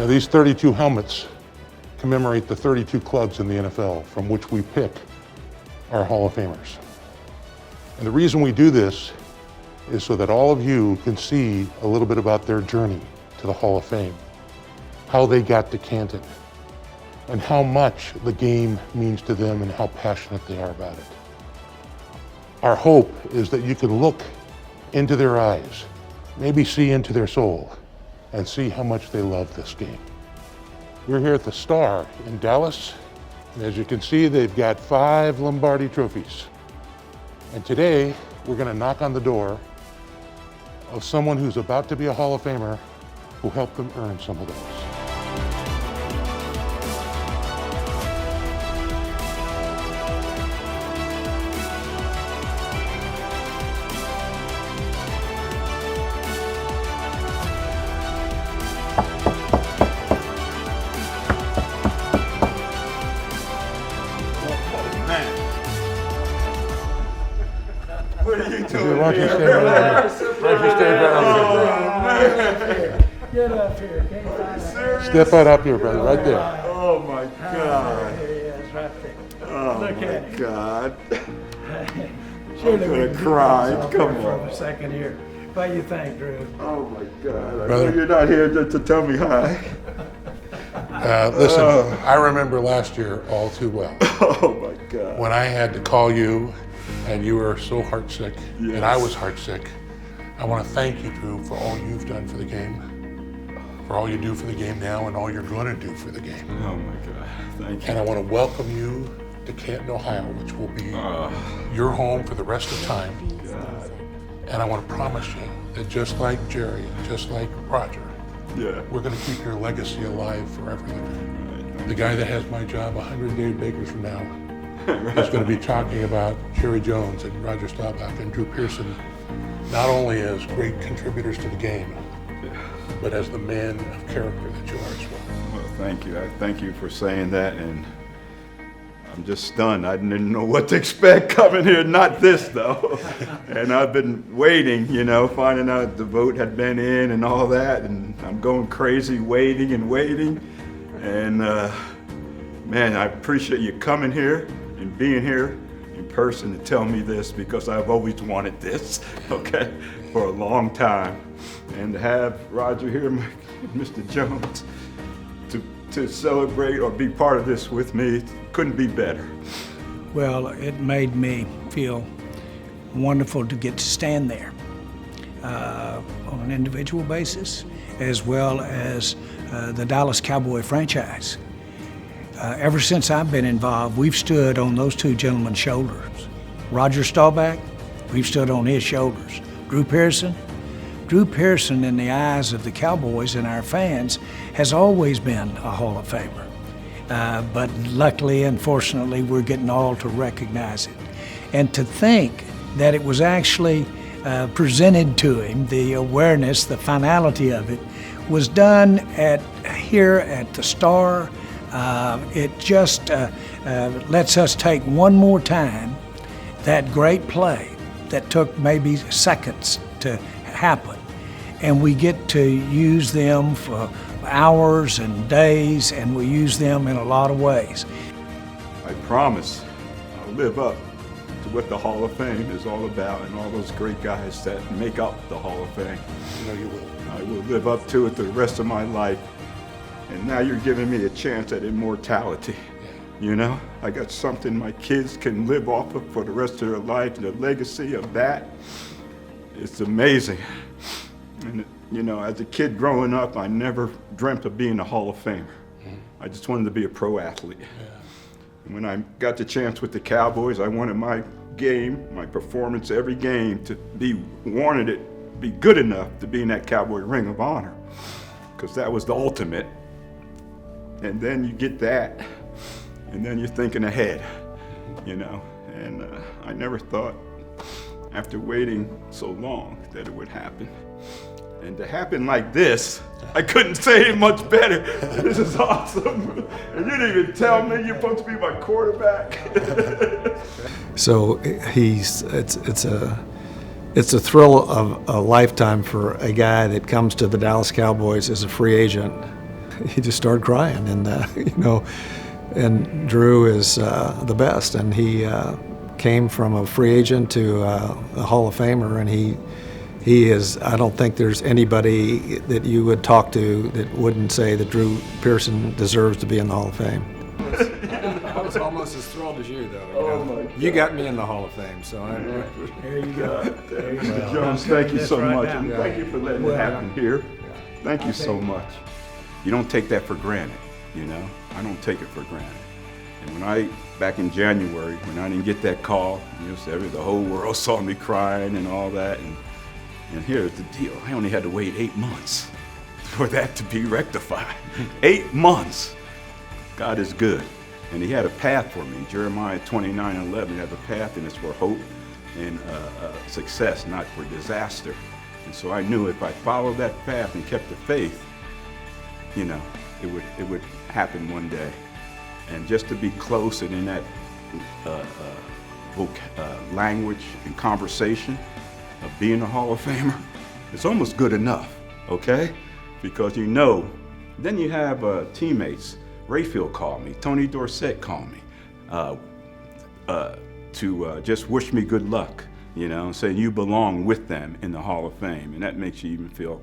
Now, these 32 helmets commemorate the 32 clubs in the NFL from which we pick our Hall of Famers. And the reason we do this is so that all of you can see a little bit about their journey to the Hall of Fame, how they got to Canton, and how much the game means to them and how passionate they are about it. Our hope is that you can look into their eyes, maybe see into their soul, and see how much they love this game. We're here at the Star in Dallas, and as you can see, they've got 5 Lombardi trophies. And today, we're gonna knock on the door of someone who's about to be a Hall of Famer who helped them earn some of those. What are you doing? Why don't you stay right here? Get up here. Can't find it. Step on up here, brother, right there. Oh my God. There he is, right there. Oh Look my at him. God. Surely gonna we can cry. get this off Come here for on. a second here. What do you think, Drew? Oh my God. I Brother. know you're not here just to tell me hi. Listen, I remember last year all too well Oh my God. when I had to call you and you were so heartsick and I Yes. was heartsick. I want to thank you, Drew, for all you've done for the game, for all you do for the game now, and all you're going to do for the game. Oh my God. Thank And you. I want to welcome you to Canton, Ohio, which will be your home for the rest of time. And I want to promise you that just like Jerry, just like Roger, Yeah. we're going to keep your legacy alive forever. The guy that has my job 100 Dave Bakers from now is going to be talking about Jerry Jones and Roger Staubach and Drew Pearson, not only as great contributors to the game, but as the man of character that you are as well. Well, thank you. I thank you for saying that, and I'm just stunned. I didn't know what to expect coming here. Not this, though. And I've been waiting, you know, finding out the vote had been in and all that, and I'm going crazy waiting and waiting. And man, I appreciate you coming here and being here in person to tell me this, because I've always wanted this, okay, for a long time. And to have Roger here, Mr. Jones, to celebrate or be part of this with me, couldn't be better. Well, it made me feel wonderful to get to stand there on an individual basis, as well as the Dallas Cowboy franchise. Ever since I've been involved, we've stood on those two gentlemen's shoulders. Roger Staubach, we've stood on his shoulders. Drew Pearson in the eyes of the Cowboys and our fans has always been a Hall of Famer. But luckily and fortunately, we're getting all to recognize it. And to think that it was actually presented to him, the awareness, the finality of it, was done here at the Star. It just lets us take one more time that great play that took maybe seconds to happen, and we get to use them for hours and days, and we use them in a lot of ways. I promise I'll live up to what the Hall of Fame is all about and all those great guys that make up the Hall of Fame. You know you will. I will live up to it the rest of my life. And now you're giving me a chance at immortality. You know, I got something my kids can live off of for the rest of their life. The legacy of that, it's amazing. And you know, as a kid growing up, I never dreamt of being a Hall of Famer. I just wanted to be a pro athlete. And when I got the chance with the Cowboys, I wanted my game, my performance every game to be be good enough to be in that Cowboy Ring of Honor, because that was the ultimate. And then you get that, and then you're thinking ahead, you know. And I never thought, after waiting so long, that it would happen. And to happen like this, I couldn't say it much better. This is awesome. And you didn't even tell me you're supposed to be my quarterback. So it's a thrill of a lifetime for a guy that comes to the Dallas Cowboys as a free agent he just started crying, and you know, and Drew is the best, and he came from a free agent to a Hall of Famer, and he is. I don't think there's anybody that you would talk to that wouldn't say that Drew Pearson deserves to be in the Hall of Fame. I was almost as thrilled as you, though. Oh my God. You got me in the Hall of Fame, so There you go. There you Mr. go. Jones, thank you That's so right much, now. and thank you for letting it happen here. Thank you so much. You don't take that for granted, you know? I don't take it for granted. And back in January, when I didn't get that call, you know, the whole world saw me crying and all that, and here's the deal. I only had to wait 8 months for that to be rectified. 8 months. God is good. And he had a path for me. Jeremiah 29:11 has a path, and it's for hope and success, not for disaster. And so I knew if I followed that path and kept the faith, you know, it would happen one day. And just to be close and in that language and conversation of being a Hall of Famer, it's almost good enough, okay? Because you know, then you have teammates. Rayfield called me, Tony Dorsett called me to just wish me good luck, you know, and say you belong with them in the Hall of Fame, and that makes you even feel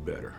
better.